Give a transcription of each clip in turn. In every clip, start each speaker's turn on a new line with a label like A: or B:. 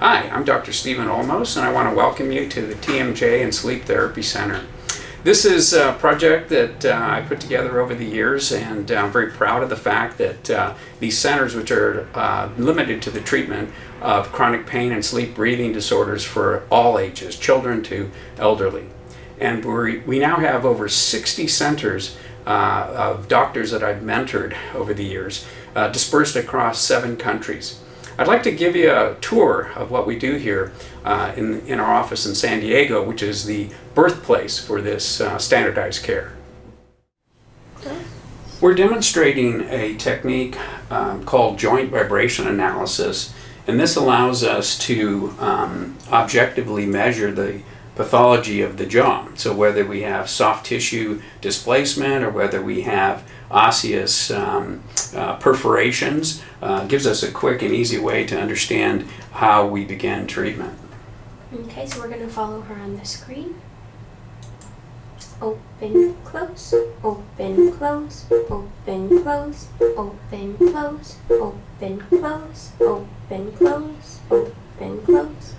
A: Hi, I'm Dr. Stephen Olmos, and I want to welcome you to the TMJ and Sleep Therapy Centre. This is a project that I put together over the years, and I'm very proud of the fact that these centers, which are limited to the treatment of chronic pain and sleep breathing disorders for all ages, children to elderly. And we now have over 60 centers of doctors that I've mentored over the years, dispersed across 7 countries. I'd like to give you a tour of what we do here in our office in San Diego, which is the birthplace for this standardized care. We're demonstrating a technique called joint vibration analysis, and this allows us to objectively measure the pathology of the jaw. So whether we have soft tissue displacement or whether we have osseous perforations, gives us a quick and easy way to understand how we begin treatment.
B: Okay, so we're going to follow her on the screen. Open, close, open, close, open, close, open, close, open, close, open, close, open, close.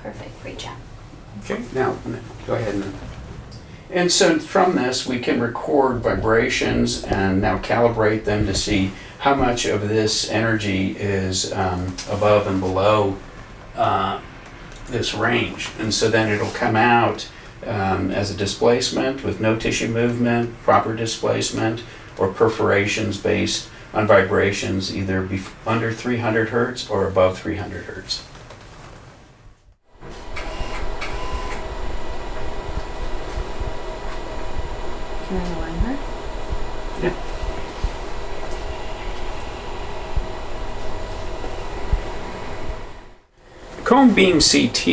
B: Perfect, great job.
A: Okay, now go ahead and so from this we can record vibrations and now calibrate them to see how much of this energy is above and below this range. And so then it'll come out as a displacement with no tissue movement, proper displacement, or perforations based on vibrations either under 300 hertz or above 300 hertz.
C: Can I align her?
A: Yeah. Cone beam CT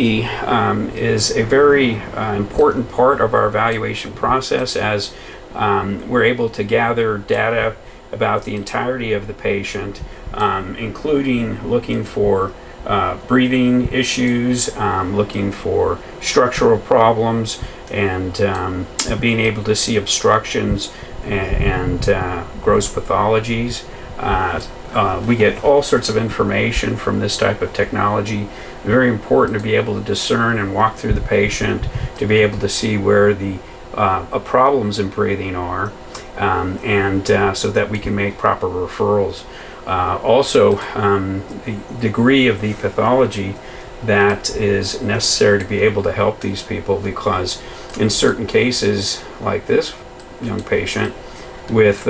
A: is a very important part of our evaluation process, as we're able to gather data about the entirety of the patient, including looking for breathing issues, looking for structural problems, and being able to see obstructions and gross pathologies. We get all sorts of information from this type of technology. Very important to be able to discern and walk through the patient to be able to see where the problems in breathing are, and so that we can make proper referrals. Also, the degree of the pathology that is necessary to be able to help these people, because in certain cases, like this young patient with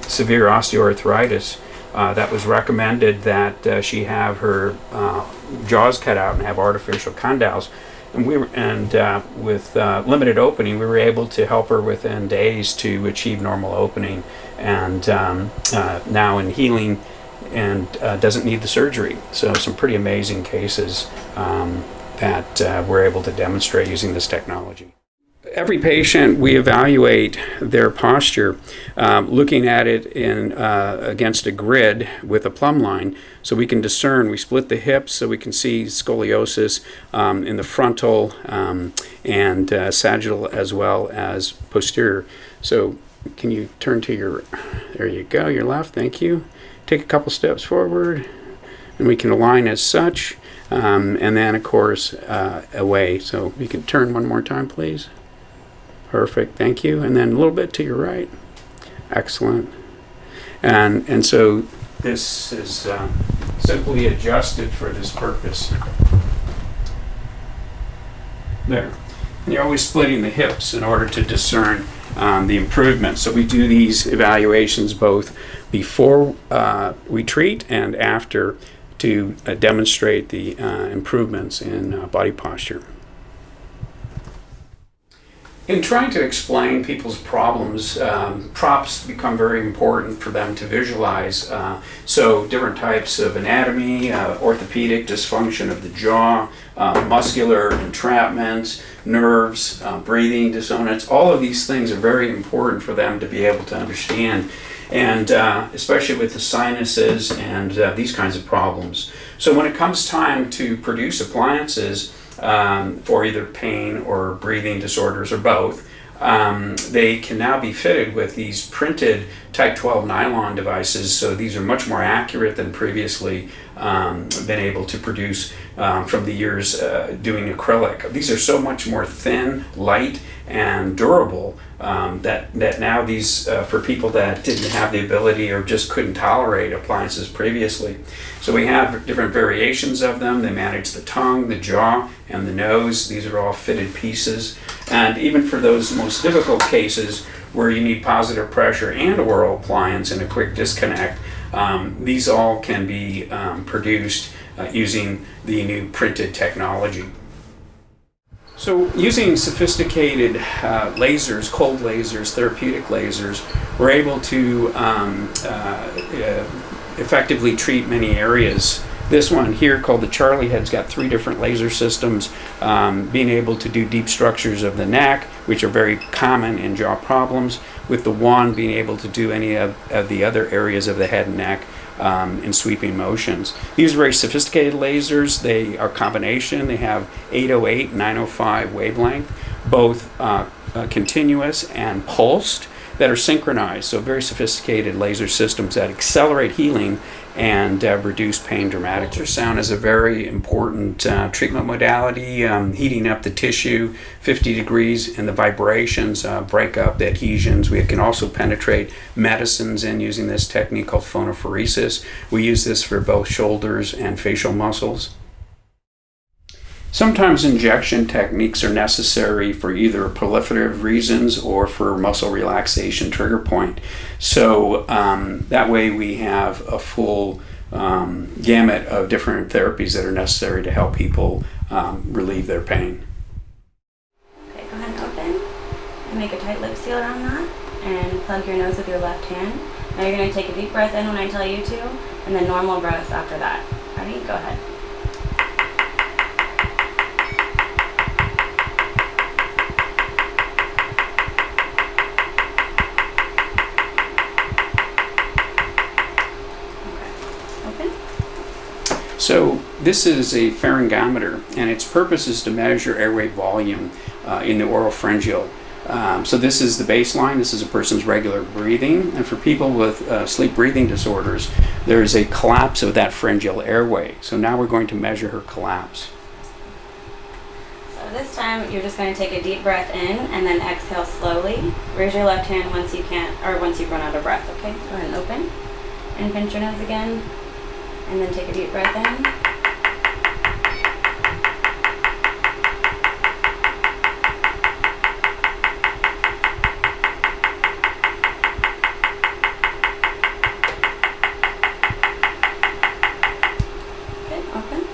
A: severe osteoarthritis, that was recommended that she have her jaws cut out and have artificial condyles. And with limited opening, we were able to help her within days to achieve normal opening, and now in healing, and doesn't need the surgery. So some pretty amazing cases that we're able to demonstrate using this technology. Every patient, we evaluate their posture looking at it against a grid with a plumb line, so we can discern. We split the hips so we can see scoliosis in the frontal and sagittal as well as posterior. So can you turn to there you go, your left, thank you. Take a couple steps forward, and we can align as such, and then of course away. So you can turn one more time, please. Perfect, thank you. And then a little bit to your right. Excellent. And so this is simply adjusted for this purpose. There. And you're always splitting the hips in order to discern the improvement. So we do these evaluations both before we treat and after to demonstrate the improvements in body posture. In trying to explain people's problems, props become very important for them to visualize. So different types of anatomy, orthopedic dysfunction of the jaw, muscular entrapments, nerves, breathing dissonance, all of these things are very important for them to be able to understand, and especially with the sinuses and these kinds of problems. So when it comes time to produce appliances, for either pain or breathing disorders or both, they can now be fitted with these printed type 12 nylon devices. So these are much more accurate than previously been able to produce from the years doing acrylic. These are so much more thin, light, and durable that now these, for people that didn't have the ability or just couldn't tolerate appliances previously. So we have different variations of them. They manage the tongue, the jaw, and the nose. These are all fitted pieces. And even for those most difficult cases where you need positive pressure and oral appliance and a quick disconnect, these all can be produced using the new printed technology. So using sophisticated lasers, cold lasers, therapeutic lasers, we're able to effectively treat many areas. This one here called the Charlie Head's got 3 different laser systems, being able to do deep structures of the neck, which are very common in jaw problems, with the wand being able to do any of the other areas of the head and neck in sweeping motions. These are very sophisticated lasers. They are combination. They have 808, 905 wavelength, both continuous and pulsed, that are synchronized. So very sophisticated laser systems that accelerate healing and reduce pain dramatically. Ultrasound is a very important treatment modality, heating up the tissue 50 degrees, and the vibrations break up the adhesions. We can also penetrate medicines in using this technique called phonophoresis. We use this for both shoulders and facial muscles. Sometimes injection techniques are necessary for either proliferative reasons or for muscle relaxation trigger point. So that way we have a full gamut of different therapies that are necessary to help people relieve their pain.
C: Okay, go ahead and open and make a tight lip seal around that and plug your nose with your left hand. Now you're going to take a deep breath in when I tell you to, and then normal breaths after that. Ready? Go ahead.
A: So this is a pharyngometer, and its purpose is to measure airway volume in the oral pharyngeal. So this is the baseline. This is a person's regular breathing. And for people with sleep breathing disorders, there is a collapse of that pharyngeal airway. So now we're going to measure her collapse.
C: So this time you're just going to take a deep breath in and then exhale slowly. Raise your left hand once you can't, or once you've run out of breath. Okay, go ahead and open and pinch your nose again. And then take a deep breath in. Okay, open.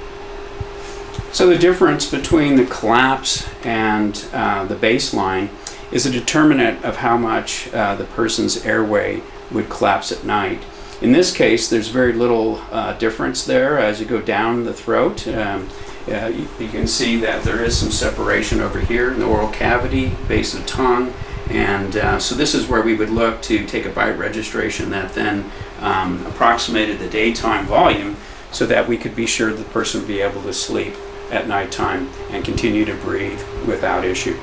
A: So the difference between the collapse and the baseline is a determinant of how much the person's airway would collapse at night. In this case, there's very little difference there as you go down the throat. You can see that there is some separation over here in the oral cavity, base of the tongue, and so this is where we would look to take a bite registration that then approximated the daytime volume so that we could be sure the person would be able to sleep at nighttime and continue to breathe without issue.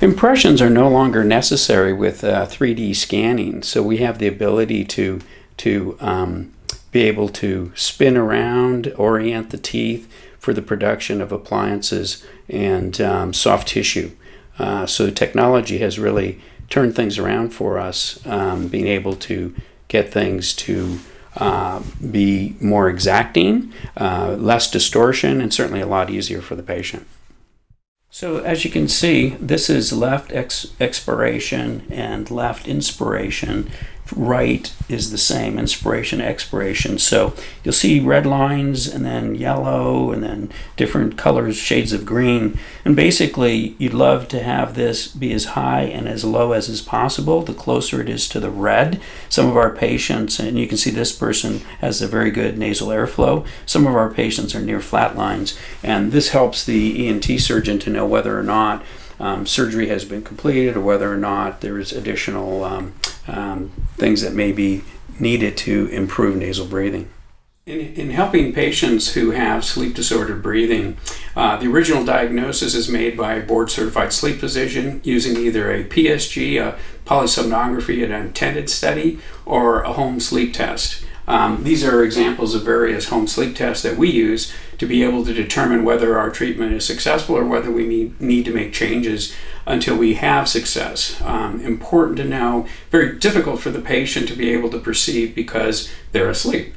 A: Impressions are no longer necessary with 3D scanning, so we have the ability to be able to spin around, orient the teeth for the production of appliances and soft tissue. So technology has really turned things around for us, being able to get things to be more exacting, less distortion, and certainly a lot easier for the patient. So as you can see, this is left expiration and left inspiration. Right is the same, inspiration, expiration. So you'll see red lines and then yellow and then different colors, shades of green. And basically you'd love to have this be as high and as low as is possible. The closer it is to the red. Some of our patients, and you can see this person has a very good nasal airflow. Some of our patients are near flat lines. And this helps the ENT surgeon to know whether or not surgery has been completed or whether or not there is additional things that may be needed to improve nasal breathing. In helping patients who have sleep disordered breathing, the original diagnosis is made by a board-certified sleep physician using either a PSG, a polysomnography, an intended study, or a home sleep test. These are examples of various home sleep tests that we use to be able to determine whether our treatment is successful or whether we need to make changes until we have success. Important to know, very difficult for the patient to be able to perceive because they're asleep.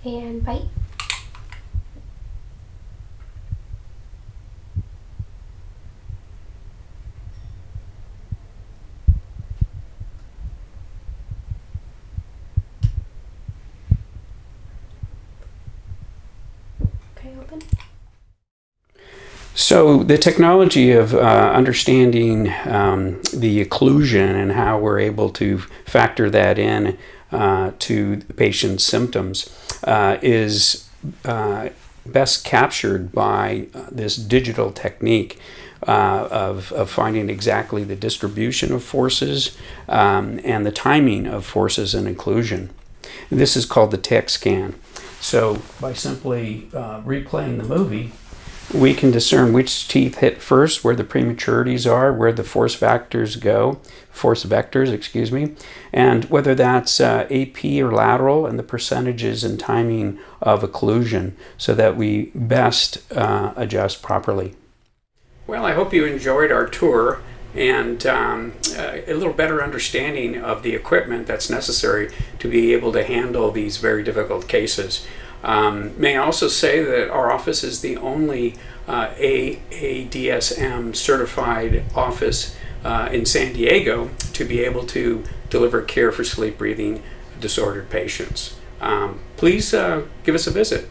B: And bite. Okay, open.
A: So the technology of understanding the occlusion and how we're able to factor that in to the patient's symptoms is best captured by this digital technique of finding exactly the distribution of forces and the timing of forces and occlusion. This is called the tech scan. So by simply replaying the movie, we can discern which teeth hit first, where the prematurities are, where the force vectors, and whether that's AP or lateral, and the percentages and timing of occlusion, so that we best adjust properly. Well, I hope you enjoyed our tour and a little better understanding of the equipment that's necessary to be able to handle these very difficult cases. May I also say that our office is the only AADSM certified office in San Diego to be able to deliver care for sleep breathing disordered patients. Please give us a visit.